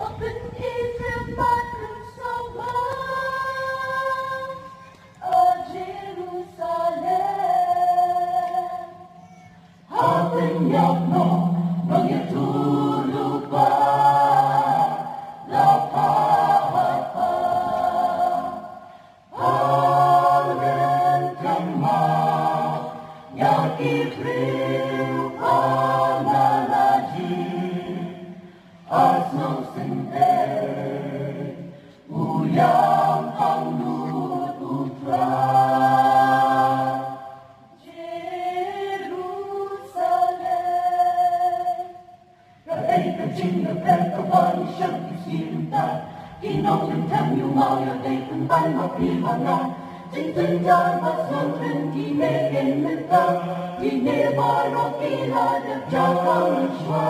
ở bên Israel ban rừng sâu vắng ở Jerusalem. Hapeng yakno mangitulupa lapahapa halen kama yakipriu panalaji asno sinte uyang anglut utra. Chính được đem các bạn sân xin ta khi nông dân tham nhiều màu ở đây từng ban ngọc đi vào ngang chính dân gian và xuân thân kỳ nê kênh lên ta kỳ nê bò rô kỳ là được cho con